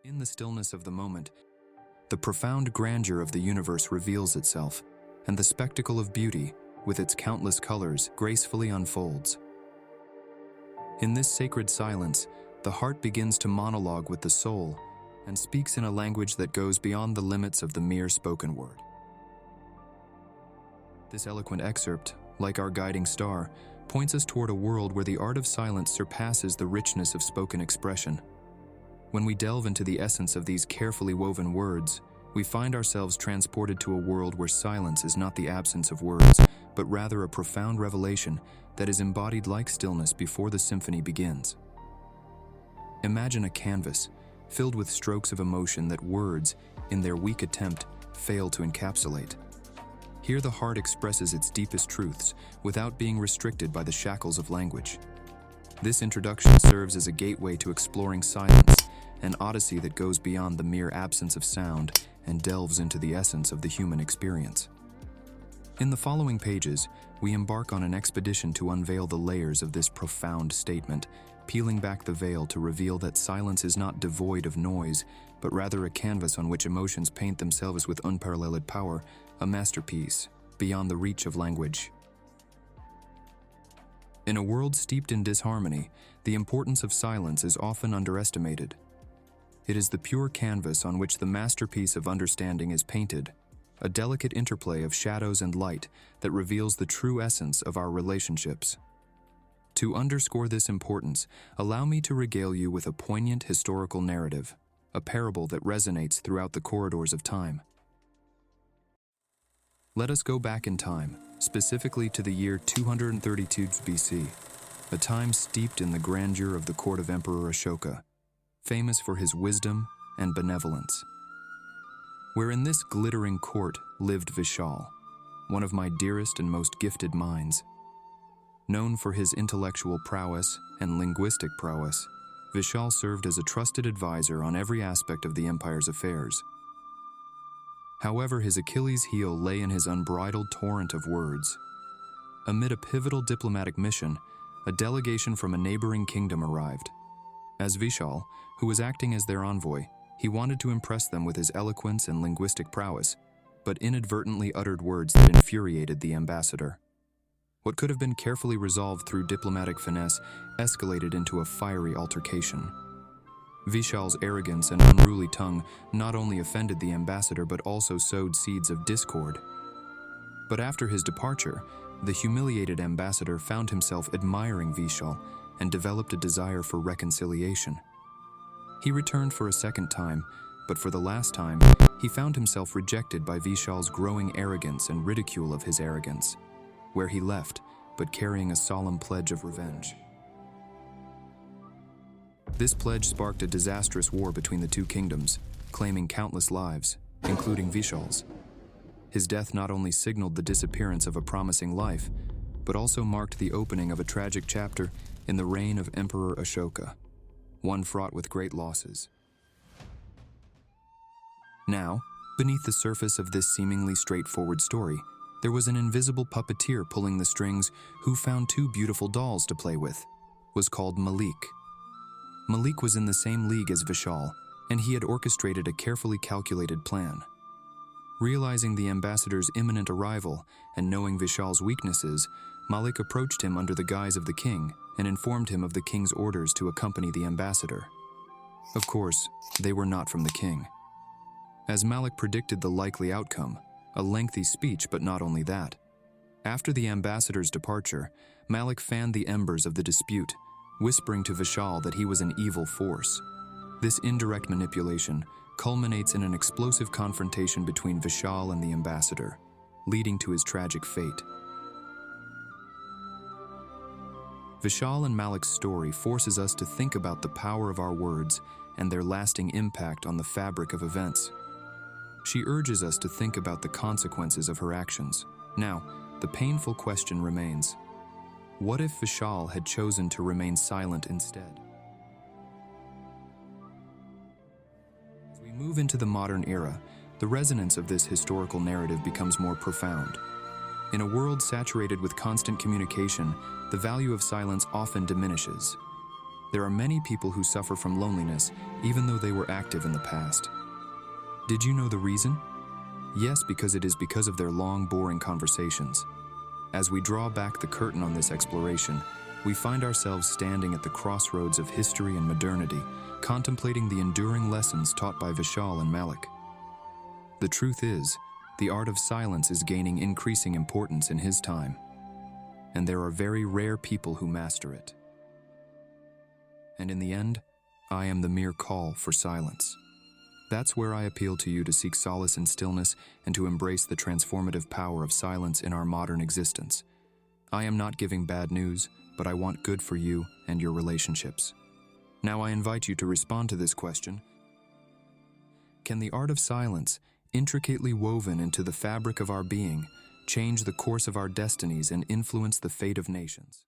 In the stillness of the moment, the profound grandeur of the universe reveals itself, and the spectacle of beauty, with its countless colors, gracefully unfolds. In this sacred silence, the heart begins to monologue with the soul and speaks in a language that goes beyond the limits of the mere spoken word. This eloquent excerpt, like our guiding star, points us toward a world where the art of silence surpasses the richness of spoken expression. When we delve into the essence of these carefully woven words, we find ourselves transported to a world where silence is not the absence of words, but rather a profound revelation that is embodied like stillness before the symphony begins. Imagine a canvas filled with strokes of emotion that words, in their weak attempt, fail to encapsulate. Here the heart expresses its deepest truths without being restricted by the shackles of language. This introduction serves as a gateway to exploring silence, an odyssey that goes beyond the mere absence of sound and delves into the essence of the human experience. In the following pages, we embark on an expedition to unveil the layers of this profound statement, peeling back the veil to reveal that silence is not devoid of noise, but rather a canvas on which emotions paint themselves with unparalleled power, a masterpiece beyond the reach of language. In a world steeped in disharmony, the importance of silence is often underestimated. It is the pure canvas on which the masterpiece of understanding is painted, a delicate interplay of shadows and light that reveals the true essence of our relationships. To underscore this importance, allow me to regale you with a poignant historical narrative, a parable that resonates throughout the corridors of time. Let us go back in time, specifically to the year 232 BC, a time steeped in the grandeur of the court of Emperor Ashoka, famous for his wisdom and benevolence. Where in this glittering court lived Vishal, one of my dearest and most gifted minds. Known for his intellectual prowess and linguistic prowess, Vishal served as a trusted advisor on every aspect of the empire's affairs. However, his Achilles' heel lay in his unbridled torrent of words. Amid a pivotal diplomatic mission, a delegation from a neighboring kingdom arrived. As Vishal, who was acting as their envoy, he wanted to impress them with his eloquence and linguistic prowess, but inadvertently uttered words that infuriated the ambassador. What could have been carefully resolved through diplomatic finesse escalated into a fiery altercation. Vishal's arrogance and unruly tongue not only offended the ambassador but also sowed seeds of discord. But after his departure, the humiliated ambassador found himself admiring Vishal and developed a desire for reconciliation. He returned for a second time, but for the last time, he found himself rejected by Vishal's growing arrogance and ridicule of his arrogance, where he left, but carrying a solemn pledge of revenge. This pledge sparked a disastrous war between the two kingdoms, claiming countless lives, including Vishal's. His death not only signaled the disappearance of a promising life, but also marked the opening of a tragic chapter in the reign of Emperor Ashoka, one fraught with great losses. Now, beneath the surface of this seemingly straightforward story, there was an invisible puppeteer pulling the strings who found two beautiful dolls to play with. Was called Malik. Malik was in the same league as Vishal, and he had orchestrated a carefully calculated plan. Realizing the ambassador's imminent arrival and knowing Vishal's weaknesses, Malik approached him under the guise of the king and informed him of the king's orders to accompany the ambassador. Of course, they were not from the king. As Malik predicted the likely outcome, a lengthy speech, but not only that. After the ambassador's departure, Malik fanned the embers of the dispute, whispering to Vishal that he was an evil force. This indirect manipulation culminates in an explosive confrontation between Vishal and the ambassador, leading to his tragic fate. Vishal and Malik's story forces us to think about the power of our words and their lasting impact on the fabric of events. She urges us to think about the consequences of her actions. Now, the painful question remains: what if Vishal had chosen to remain silent instead? As we move into the modern era, the resonance of this historical narrative becomes more profound. In a world saturated with constant communication, the value of silence often diminishes. There are many people who suffer from loneliness, even though they were active in the past. Did you know the reason? Yes, because it is because of their long, boring conversations. As we draw back the curtain on this exploration, we find ourselves standing at the crossroads of history and modernity, contemplating the enduring lessons taught by Vishal and Malik. The truth is, the art of silence is gaining increasing importance in his time, and there are very rare people who master it. And in the end, I am the mere call for silence. That's where I appeal to you to seek solace in stillness and to embrace the transformative power of silence in our modern existence. I am not giving bad news, but I want good for you and your relationships. Now I invite you to respond to this question. Can the art of silence, intricately woven into the fabric of our being, change the course of our destinies and influence the fate of nations?